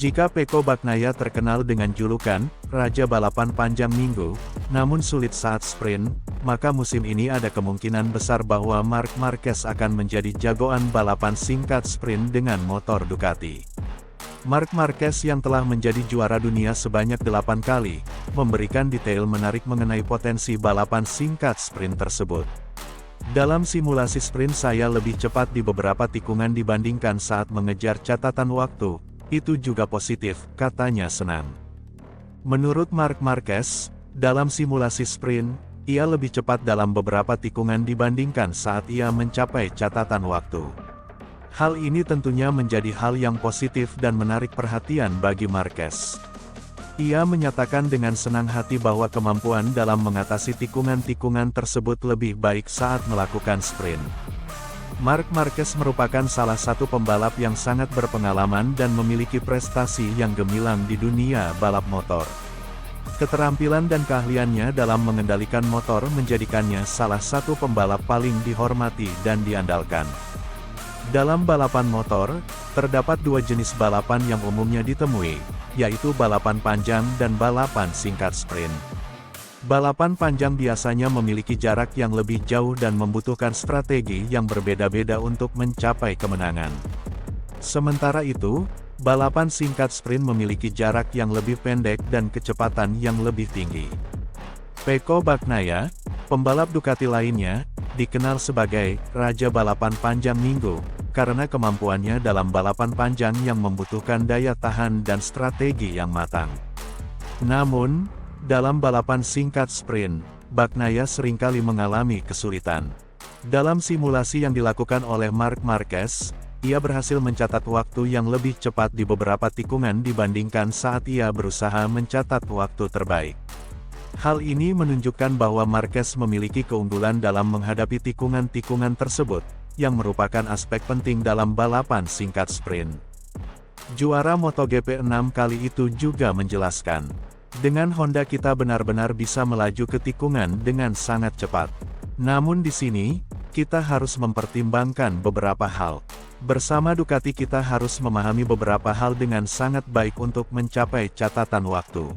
Jika Pecco Bagnaia terkenal dengan julukan Raja Balapan Panjang Minggu, namun sulit saat sprint, maka musim ini ada kemungkinan besar bahwa Marc Marquez akan menjadi jagoan balapan singkat sprint dengan motor Ducati. Marc Marquez yang telah menjadi juara dunia sebanyak 8 kali, memberikan detail menarik mengenai potensi balapan singkat sprint tersebut. Dalam simulasi sprint saya lebih cepat di beberapa tikungan dibandingkan saat mengejar catatan waktu. Itu juga positif, katanya senang. Menurut Marc Marquez, dalam simulasi sprint, ia lebih cepat dalam beberapa tikungan dibandingkan saat ia mencapai catatan waktu. Hal ini tentunya menjadi hal yang positif dan menarik perhatian bagi Marquez. Ia menyatakan dengan senang hati bahwa kemampuan dalam mengatasi tikungan-tikungan tersebut lebih baik saat melakukan sprint. Marc Marquez merupakan salah satu pembalap yang sangat berpengalaman dan memiliki prestasi yang gemilang di dunia balap motor. Keterampilan dan keahliannya dalam mengendalikan motor menjadikannya salah satu pembalap paling dihormati dan diandalkan. Dalam balapan motor, terdapat dua jenis balapan yang umumnya ditemui, yaitu balapan panjang dan balapan singkat sprint. Balapan panjang biasanya memiliki jarak yang lebih jauh dan membutuhkan strategi yang berbeda-beda untuk mencapai kemenangan. Sementara itu, balapan singkat sprint memiliki jarak yang lebih pendek dan kecepatan yang lebih tinggi. Pecco Bagnaia, pembalap Ducati lainnya, dikenal sebagai Raja Balapan Panjang Minggu, karena kemampuannya dalam balapan panjang yang membutuhkan daya tahan dan strategi yang matang. Namun, dalam balapan singkat sprint, Bagnaia seringkali mengalami kesulitan. Dalam simulasi yang dilakukan oleh Marc Marquez, ia berhasil mencatat waktu yang lebih cepat di beberapa tikungan dibandingkan saat ia berusaha mencatat waktu terbaik. Hal ini menunjukkan bahwa Marquez memiliki keunggulan dalam menghadapi tikungan-tikungan tersebut, yang merupakan aspek penting dalam balapan singkat sprint. Juara MotoGP 6 kali itu juga menjelaskan, dengan Honda kita benar-benar bisa melaju ke tikungan dengan sangat cepat. Namun di sini, kita harus mempertimbangkan beberapa hal. Bersama Ducati kita harus memahami beberapa hal dengan sangat baik untuk mencapai catatan waktu.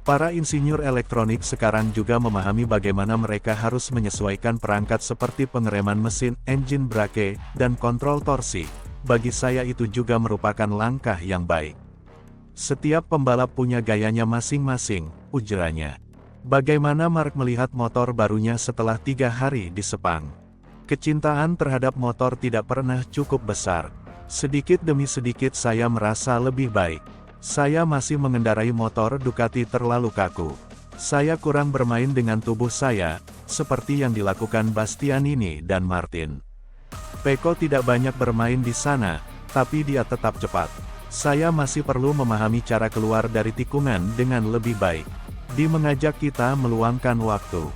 Para insinyur elektronik sekarang juga memahami bagaimana mereka harus menyesuaikan perangkat seperti pengereman mesin, engine brake, dan kontrol torsi. Bagi saya itu juga merupakan langkah yang baik. Setiap pembalap punya gayanya masing-masing, ujarnya. Bagaimana Marc melihat motor barunya setelah 3 hari di Sepang? Kecintaan terhadap motor tidak pernah cukup besar. Sedikit demi sedikit saya merasa lebih baik. Saya masih mengendarai motor Ducati terlalu kaku. Saya kurang bermain dengan tubuh saya, seperti yang dilakukan Bastianini dan Martin. Pecco tidak banyak bermain di sana, tapi dia tetap cepat. Saya masih perlu memahami cara keluar dari tikungan dengan lebih baik. Dia mengajak kita meluangkan waktu.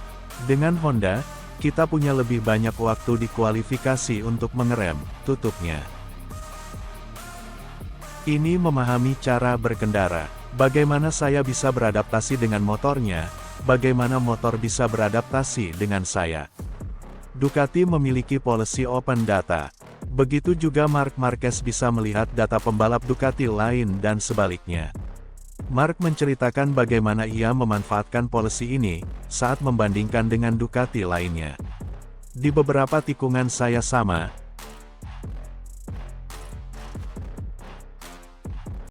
Dengan Honda, kita punya lebih banyak waktu di kualifikasi untuk mengerem, tutupnya. Ini memahami cara berkendara. Bagaimana saya bisa beradaptasi dengan motornya, bagaimana motor bisa beradaptasi dengan saya. Ducati memiliki policy open data. Begitu juga Marc Marquez bisa melihat data pembalap Ducati lain dan sebaliknya. Marc menceritakan bagaimana ia memanfaatkan policy ini, saat membandingkan dengan Ducati lainnya. Di beberapa tikungan saya sama,